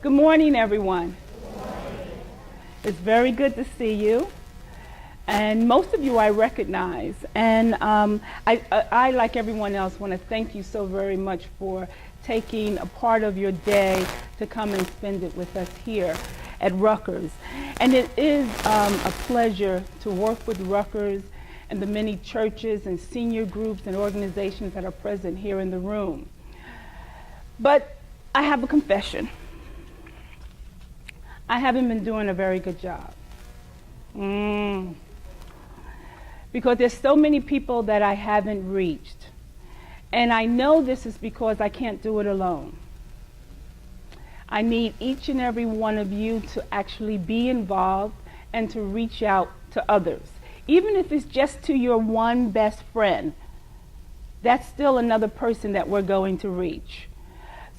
Good morning, everyone. Good morning. It's very good to see you. And most of you I recognize. And I, like everyone else, want to thank you so very much for taking a part of your day to come and spend it with us here at Rutgers. And it is a pleasure to work with Rutgers and the many churches and senior groups and organizations that are present here in the room. But I have a confession. I haven't been doing a very good job. Because there's so many people that I haven't reached. And I know this is because I can't do it alone. I need each and every one of you to actually be involved and to reach out to others. Even if it's just to your one best friend, that's still another person that we're going to reach.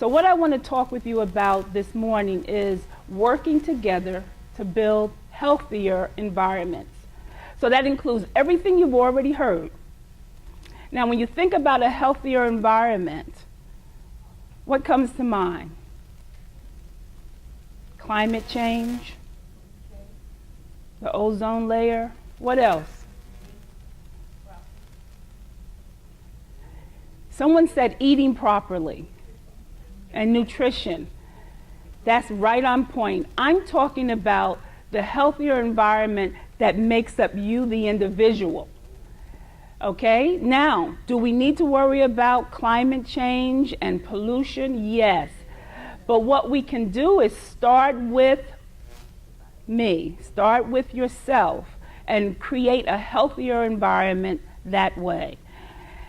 So what I want to talk with you about this morning is working together to build healthier environments. So that includes everything you've already heard. Now, when you think about a healthier environment, what comes to mind? Climate change, the ozone layer. What else? Someone said eating properly and nutrition. That's right on point. I'm talking about the healthier environment that makes up you, the individual. Okay? Now, do we need to worry about climate change and pollution? Yes. But what we can do is start with me. Start with yourself and create a healthier environment that way.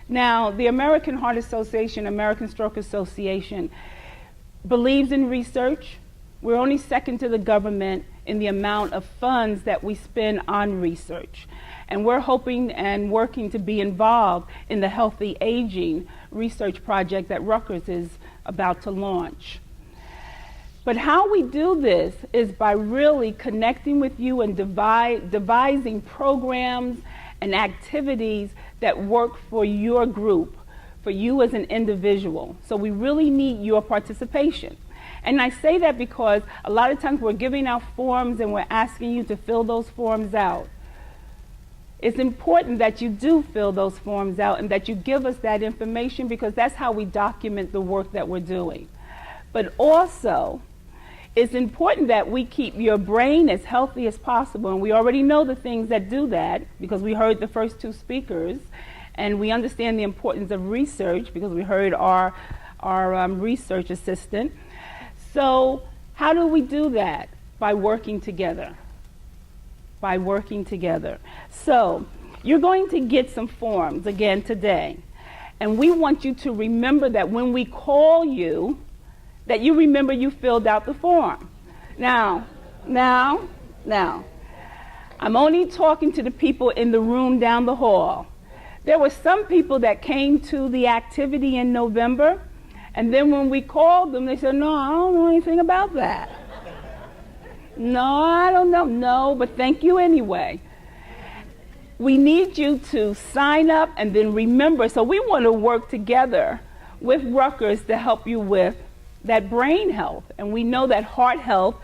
Now, the American Heart Association, American Stroke Association, believes in research. We're only second to the government in the amount of funds that we spend on research. And we're hoping and working to be involved in the Healthy Aging research project that Rutgers is about to launch. But how we do this is by really connecting with you and devising programs and activities that work for your group, for you as an individual. So we really need your participation. And I say that because a lot of times we're giving out forms and we're asking you to fill those forms out. It's important that you do fill those forms out and that you give us that information, because that's how we document the work that we're doing. But also, it's important that we keep your brain as healthy as possible. And we already know the things that do that because we heard the first two speakers. And we understand the importance of research because we heard our research assistant. So how do we do that? By working together. By working together. So you're going to get some forms again today. And we want you to remember that when we call you, that you remember you filled out the form. Now, I'm only talking to the people in the room down the hall. There were some people that came to the activity in November, and then when we called them, they said, no, I don't know anything about that. No, I don't know. No, but thank you anyway. We need you to sign up and then remember. So we want to work together with Rutgers to help you with that brain health. And we know that heart health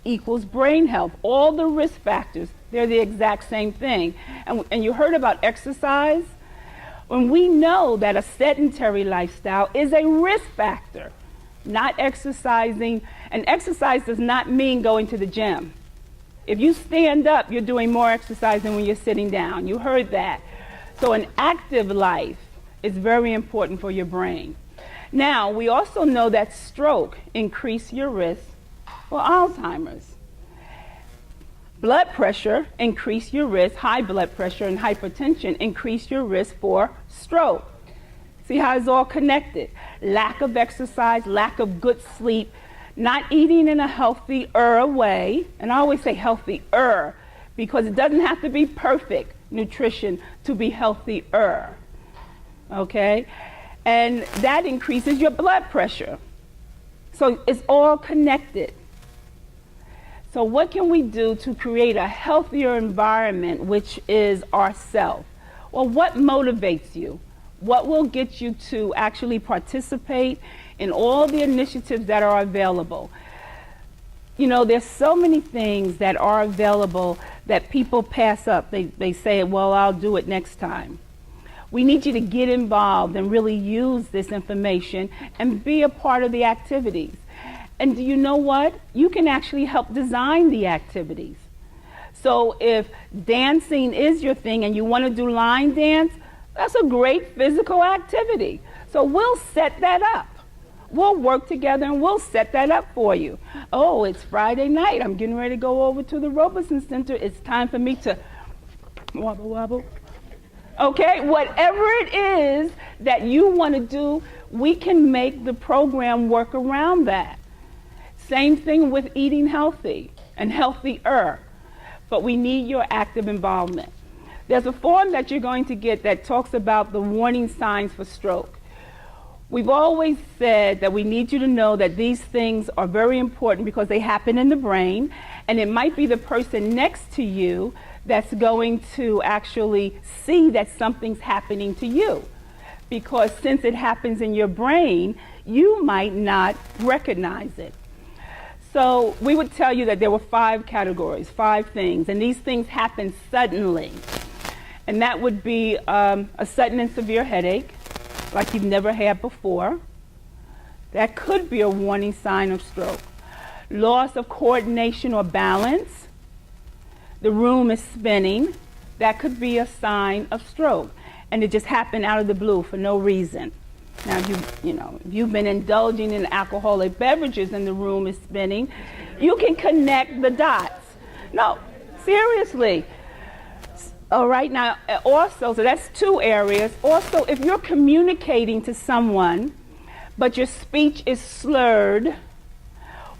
equals brain health. All the risk factors, they're the exact same thing. And you heard about exercise. When we know that a sedentary lifestyle is a risk factor, not exercising, and exercise does not mean going to the gym. If you stand up, you're doing more exercise than when you're sitting down. You heard that. So an active life is very important for your brain. Now, we also know that stroke increases your risk for Alzheimer's. Blood pressure increase your risk, high blood pressure and hypertension increase your risk for stroke. See how it's all connected? Lack of exercise, lack of good sleep, not eating in a healthier way, and I always say healthier because it doesn't have to be perfect nutrition to be healthier, okay? And that increases your blood pressure. So it's all connected. So what can we do to create a healthier environment, which is ourself? Well, what motivates you? What will get you to actually participate in all the initiatives that are available? there's so many things that are available that people pass up. They say, well, I'll do it next time. We need you to get involved and really use this information and be a part of the activities. And do you know what? You can actually help design the activities. So if dancing is your thing and you want to do line dance, that's a great physical activity. So we'll set that up. We'll work together and we'll set that up for you. Oh, it's Friday night. I'm getting ready to go over to the Robeson Center. It's time for me to wobble, wobble. Okay, whatever it is that you want to do, we can make the program work around that. Same thing with eating healthy and healthier, but we need your active involvement. There's a form that you're going to get that talks about the warning signs for stroke. We've always said that we need you to know that these things are very important because they happen in the brain, and it might be the person next to you that's going to actually see that something's happening to you. Because since it happens in your brain, you might not recognize it. So we would tell you that there were 5 categories, 5 things, and these things happen suddenly. And that would be a sudden and severe headache, like you've never had before. That could be a warning sign of stroke. Loss of coordination or balance. The room is spinning. That could be a sign of stroke. And it just happened out of the blue for no reason. Now, if you've been indulging in alcoholic beverages and the room is spinning, you can connect the dots. No, seriously. All right, now also, so that's 2 areas. Also, if you're communicating to someone, but your speech is slurred,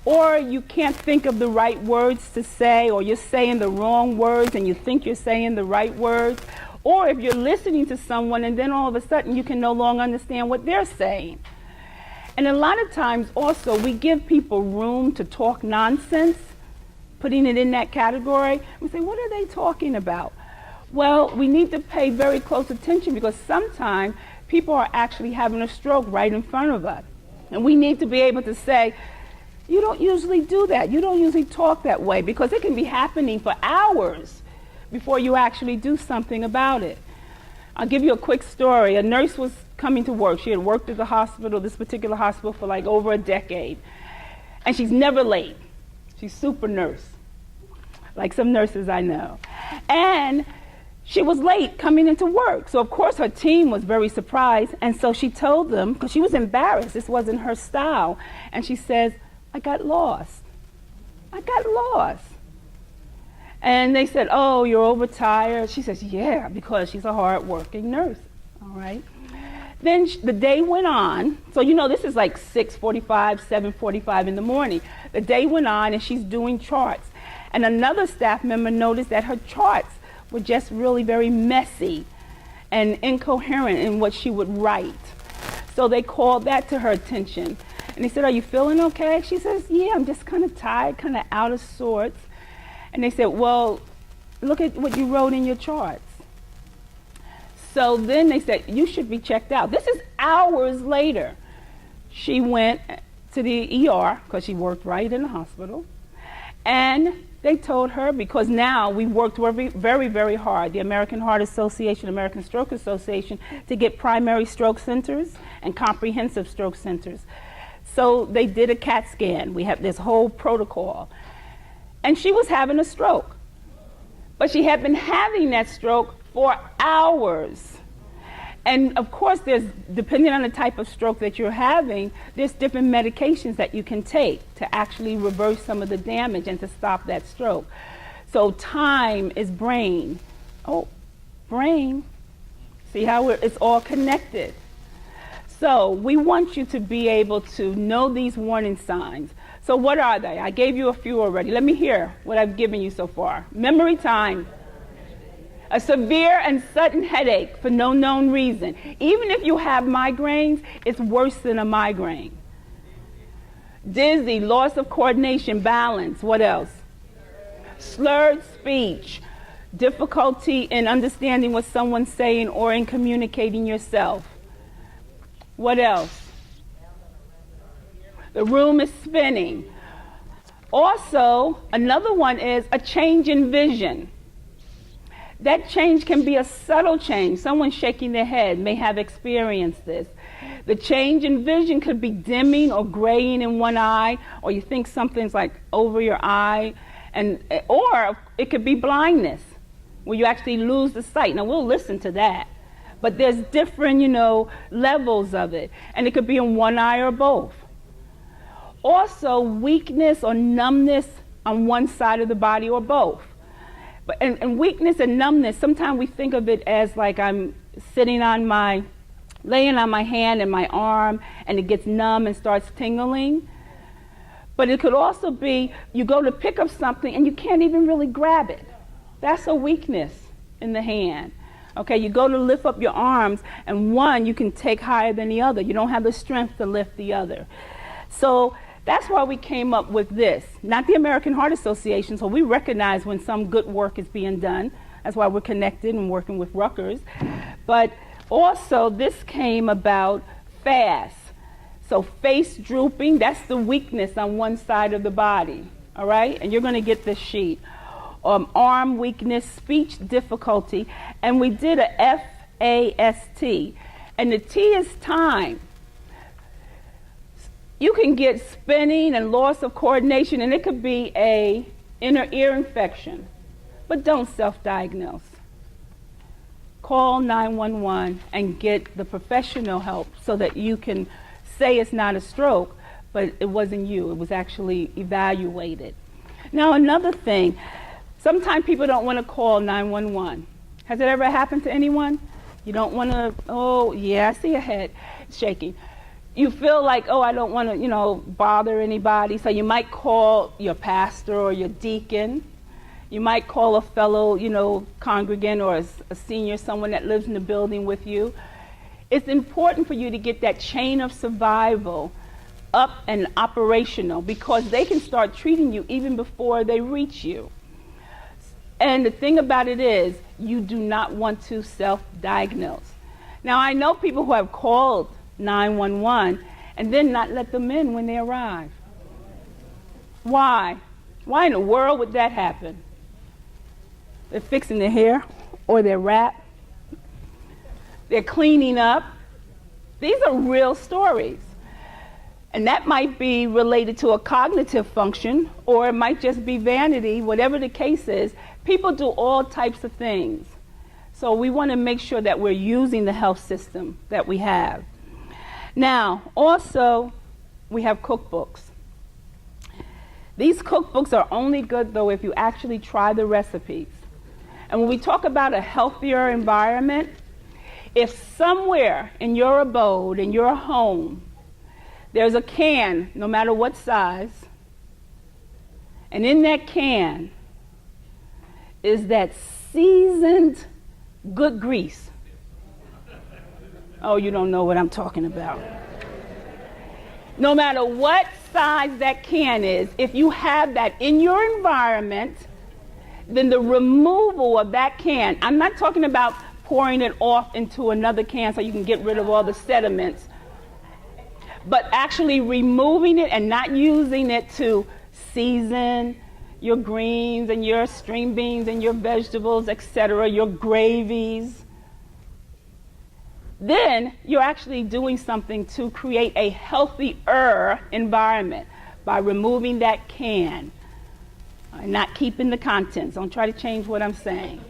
or you can't think of the right words to say, or you're saying the wrong words and you think you're saying the right words, or if you're listening to someone and then all of a sudden you can no longer understand what they're saying. And a lot of times also we give people room to talk nonsense, putting it in that category. We say, what are they talking about? Well, we need to pay very close attention because sometimes people are actually having a stroke right in front of us. And we need to be able to say, you don't usually do that. You don't usually talk that way, because it can be happening for hours before you actually do something about it. I'll give you a quick story. A nurse was coming to work. She had worked at the hospital, this particular hospital, for like over a decade. And she's never late. She's super nurse, like some nurses I know. And she was late coming into work. So of course her team was very surprised. And so she told them, because she was embarrassed, this wasn't her style. And she says, I got lost. I got lost. And they said, oh, you're overtired. She says, yeah, because she's a hard-working nurse. All right. Then the day went on. So, this is like 6:45, 7:45 in the morning. The day went on, and she's doing charts. And another staff member noticed that her charts were just really very messy and incoherent in what she would write. So they called that to her attention. And they said, are you feeling okay? She says, yeah, I'm just kind of tired, kind of out of sorts. And they said, well, look at what you wrote in your charts. So then they said, you should be checked out. This is hours later. She went to the ER, because she worked right in the hospital. And they told her, because now we worked very, very, very hard, the American Heart Association, American Stroke Association, to get primary stroke centers and comprehensive stroke centers. So they did a CAT scan. We have this whole protocol. And she was having a stroke. But she had been having that stroke for hours. And of course, depending on the type of stroke that you're having, there's different medications that you can take to actually reverse some of the damage and to stop that stroke. So time is brain. Oh, brain. See how it's all connected. So we want you to be able to know these warning signs. So what are they? I gave you a few already. Let me hear what I've given you so far. Memory time. A severe and sudden headache for no known reason. Even if you have migraines, it's worse than a migraine. Dizzy, loss of coordination, balance. What else? Slurred speech. Difficulty in understanding what someone's saying or in communicating yourself. What else? The room is spinning. Also, another one is a change in vision. That change can be a subtle change. Someone shaking their head may have experienced this. The change in vision could be dimming or graying in one eye, or you think something's like over your eye, or it could be blindness, where you actually lose the sight. Now, we'll listen to that. But there's different, levels of it. And it could be in one eye or both. Also, weakness or numbness on one side of the body or both. And weakness and numbness, sometimes we think of it as like I'm laying on my hand and my arm, and it gets numb and starts tingling. But it could also be you go to pick up something and you can't even really grab it. That's a weakness in the hand. Okay, you go to lift up your arms, and one you can take higher than the other. You don't have the strength to lift the other. So that's why we came up with this. Not the American Heart Association, so we recognize when some good work is being done. That's why we're connected and working with Rutgers. But also, this came about fast. So face drooping, that's the weakness on one side of the body, all right? And you're going to get this sheet. Arm weakness, speech difficulty, and we did a FAST. And the T is time. You can get spinning and loss of coordination, and it could be a inner ear infection. But don't self-diagnose. Call 911 and get the professional help so that you can say it's not a stroke, but it wasn't you. It was actually evaluated. Now, another thing, sometimes people don't want to call 911. Has it ever happened to anyone? You don't want to, oh, yeah, I see your head shaking. You feel like, oh, I don't want to, bother anybody. So you might call your pastor or your deacon. You might call a fellow, congregant or a senior, someone that lives in the building with you. It's important for you to get that chain of survival up and operational, because they can start treating you even before they reach you. And the thing about it is, you do not want to self-diagnose. Now, I know people who have called 911 and then not let them in when they arrive. Why? Why in the world would that happen? They're fixing their hair, or their wrap. They're cleaning up. These are real stories. And that might be related to a cognitive function, or it might just be vanity, whatever the case is. People do all types of things. So we want to make sure that we're using the health system that we have. Now, also, we have cookbooks. These cookbooks are only good, though, if you actually try the recipes. And when we talk about a healthier environment, if somewhere in your abode, in your home, there's a can, no matter what size, and in that can is that seasoned good grease. Oh, you don't know what I'm talking about. No matter what size that can is, if you have that in your environment, then the removal of that can, I'm not talking about pouring it off into another can so you can get rid of all the sediments, but actually removing it and not using it to season your greens and your string beans and your vegetables, etc., your gravies, then you're actually doing something to create a healthier environment by removing that can and not keeping the contents. Don't try to change what I'm saying.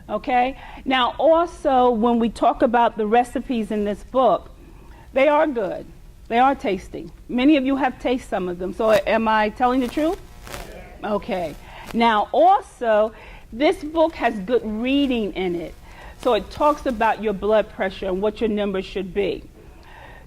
Okay? Now, also, when we talk about the recipes in this book, they are good. They are tasty. Many of you have tasted some of them. So am I telling the truth? Okay. Now, also, this book has good reading in it. So it talks about your blood pressure and what your numbers should be.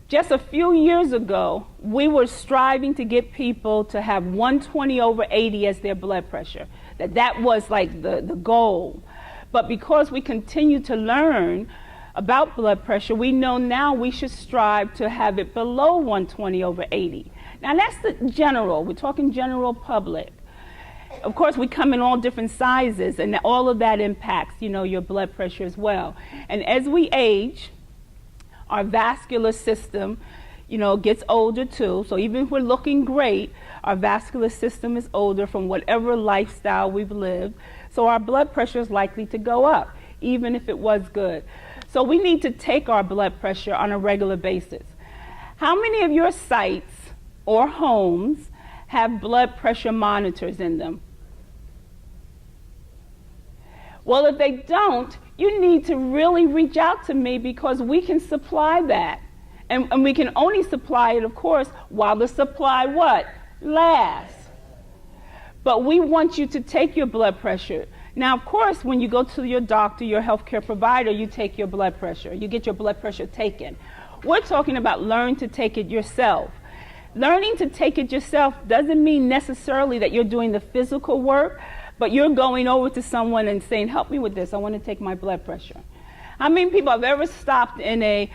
Just a few years ago, we were striving to get people to have 120/80 as their blood pressure. That was like the goal. But because we continue to learn about blood pressure, we know now we should strive to have it below 120/80. Now that's the general. We're talking general public. Of course, we come in all different sizes, and all of that impacts, your blood pressure as well. And as we age, our vascular system, gets older too. So even if we're looking great, our vascular system is older from whatever lifestyle we've lived. So our blood pressure is likely to go up, even if it was good. So we need to take our blood pressure on a regular basis. How many of your sites or homes have blood pressure monitors in them? Well, if they don't, you need to really reach out to me, because we can supply that. And we can only supply it, of course, while the supply lasts. But we want you to take your blood pressure. Now, of course, when you go to your doctor, your healthcare provider, you take your blood pressure. You get your blood pressure taken. We're talking about learn to take it yourself. Learning to take it yourself doesn't mean necessarily that you're doing the physical work, but you're going over to someone and saying, help me with this, I want to take my blood pressure. How many people have ever stopped in a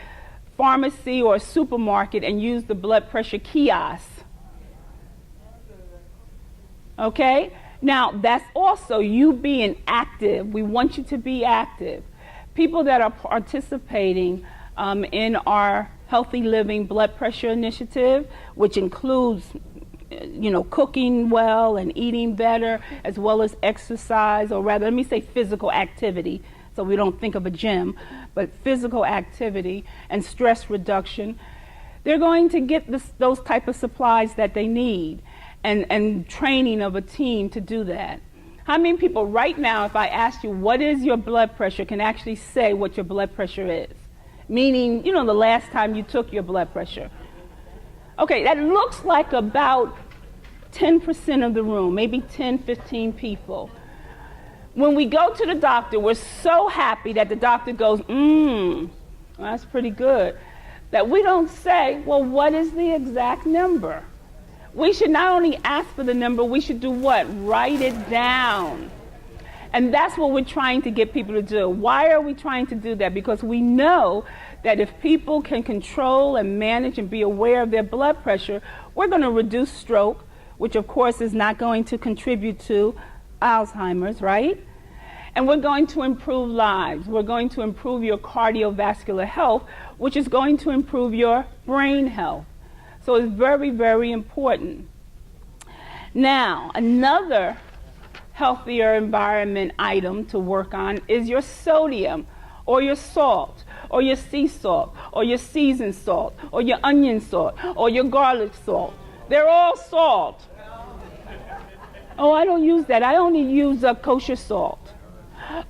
pharmacy or a supermarket and used the blood pressure kiosk? Okay? Now, that's also you being active. We want you to be active. People that are participating in our Healthy Living Blood Pressure Initiative, which includes cooking well and eating better, as well as exercise, or rather, let me say physical activity, so we don't think of a gym, but physical activity and stress reduction. They're going to get those type of supplies that they need, and training of a team to do that. How many people right now, if I asked you what is your blood pressure, can actually say what your blood pressure is? Meaning, the last time you took your blood pressure. Okay, that looks like about 10% of the room, maybe 10, 15 people. When we go to the doctor, we're so happy that the doctor goes, well, that's pretty good, that we don't say, well, what is the exact number? We should not only ask for the number, we should do what? Write it down. And that's what we're trying to get people to do. Why are we trying to do that? Because we know that if people can control and manage and be aware of their blood pressure, we're going to reduce stroke, which of course is not going to contribute to Alzheimer's, right? And we're going to improve lives. We're going to improve your cardiovascular health, which is going to improve your brain health. So it's very, very important. Now, another healthier environment item to work on is your sodium, or your salt, or your sea salt, or your seasoned salt, or your onion salt, or your garlic salt. They're all salt. Oh, I don't use that. I only use kosher salt.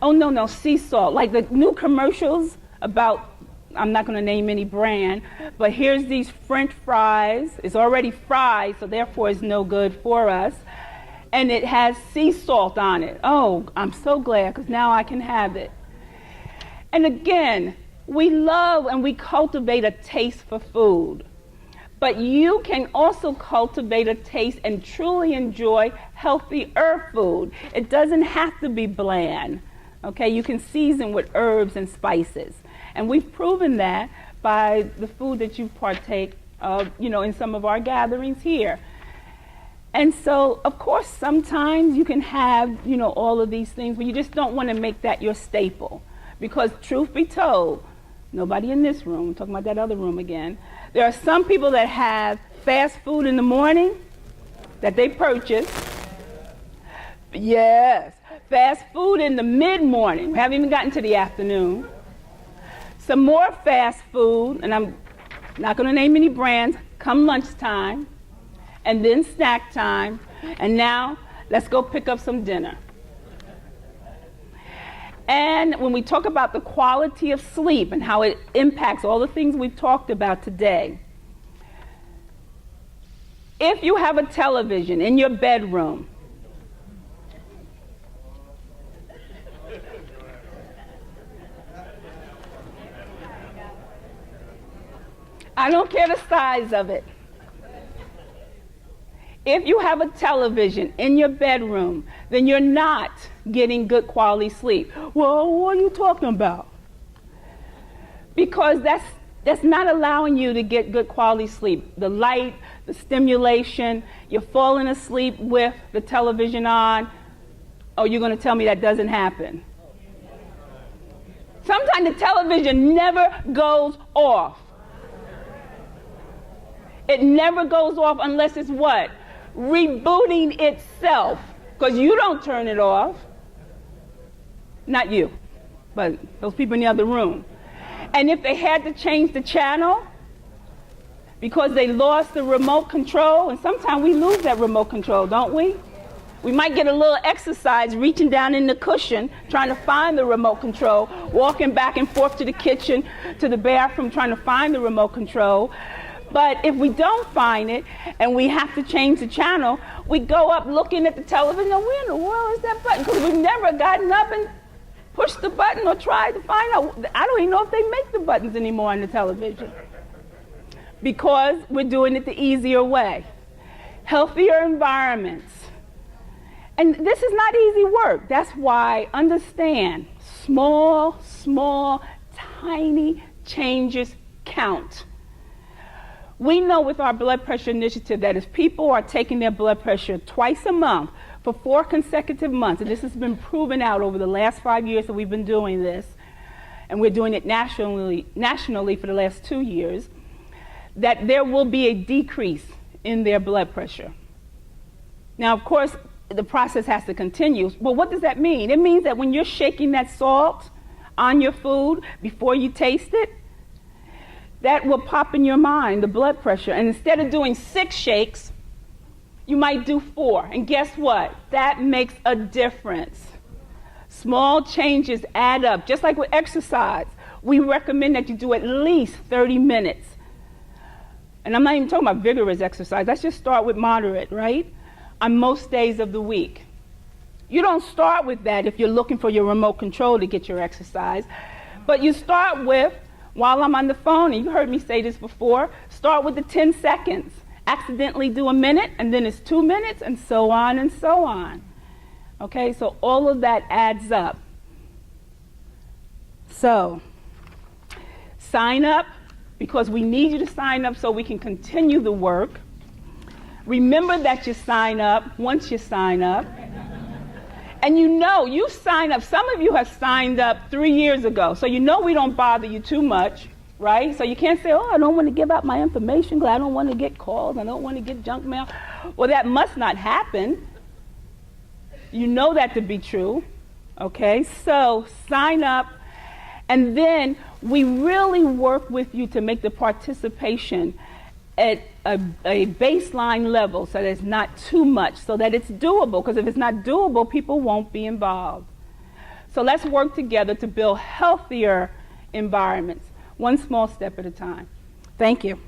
Oh, no, sea salt. Like the new commercials about, I'm not going to name any brand, but here's these French fries. It's already fried, so therefore it's no good for us. And it has sea salt on it. Oh, I'm so glad, because now I can have it. And again, we love and we cultivate a taste for food. But you can also cultivate a taste and truly enjoy healthier food. It doesn't have to be bland. Okay, you can season with herbs and spices. And we've proven that by the food that you partake of, in some of our gatherings here. And so, of course, sometimes you can have, all of these things, but you just don't want to make that your staple. Because truth be told, nobody in this room, I'm talking about that other room again, there are some people that have fast food in the morning that they purchase. Yes, fast food in the mid-morning. We haven't even gotten to the afternoon. Some more fast food, and I'm not going to name any brands, come lunchtime. And then snack time, and now let's go pick up some dinner. And when we talk about the quality of sleep and how it impacts all the things we've talked about today, if you have a television in your bedroom, I don't care the size of it. If you have a television in your bedroom, then you're not getting good quality sleep. Well, what are you talking about? Because that's not allowing you to get good quality sleep. The light, the stimulation, you're falling asleep with the television on. Oh, you're going to tell me that doesn't happen? Sometimes the television never goes off. It never goes off unless it's what? Rebooting itself. Because you don't turn it off. Not you, but those people in the other room. And if they had to change the channel because they lost the remote control, and sometimes we lose that remote control, don't we? We might get a little exercise reaching down in the cushion, trying to find the remote control, walking back and forth to the kitchen, to the bathroom, trying to find the remote control. But if we don't find it and we have to change the channel, we go up looking at the television, where in the world is that button? Because we've never gotten up and pushed the button or tried to find out. I don't even know if they make the buttons anymore on the television. Because we're doing it the easier way. Healthier environments. And this is not easy work. That's why, understand, small, tiny changes count. We know with our blood pressure initiative that if people are taking their blood pressure twice a month for 4 consecutive months, and this has been proven out over the last 5 years that we've been doing this, and we're doing it nationally for the last 2 years, that there will be a decrease in their blood pressure. Now, of course, the process has to continue. Well, what does that mean? It means that when you're shaking that salt on your food before you taste it, that will pop in your mind, the blood pressure. And instead of doing 6 shakes, you might do 4. And guess what? That makes a difference. Small changes add up. Just like with exercise, we recommend that you do at least 30 minutes. And I'm not even talking about vigorous exercise. Let's just start with moderate, right? On most days of the week. You don't start with that if you're looking for your remote control to get your exercise. But you start with, while I'm on the phone, and you heard me say this before, start with the 10 seconds. Accidentally do a minute, and then it's 2 minutes, and so on and so on. Okay, so all of that adds up. So, sign up, because we need you to sign up so we can continue the work. Remember that you sign up once you sign up. And you know, you sign up. Some of you have signed up 3 years ago, so you know we don't bother you too much, right? So you can't say, oh, I don't want to give out my information because I don't want to get calls, I don't want to get junk mail. Well, that must not happen. You know that to be true, okay? So sign up, and then we really work with you to make the participation at a baseline level so that it's not too much, so that it's doable, because if it's not doable, people won't be involved. So let's work together to build healthier environments, one small step at a time. Thank you.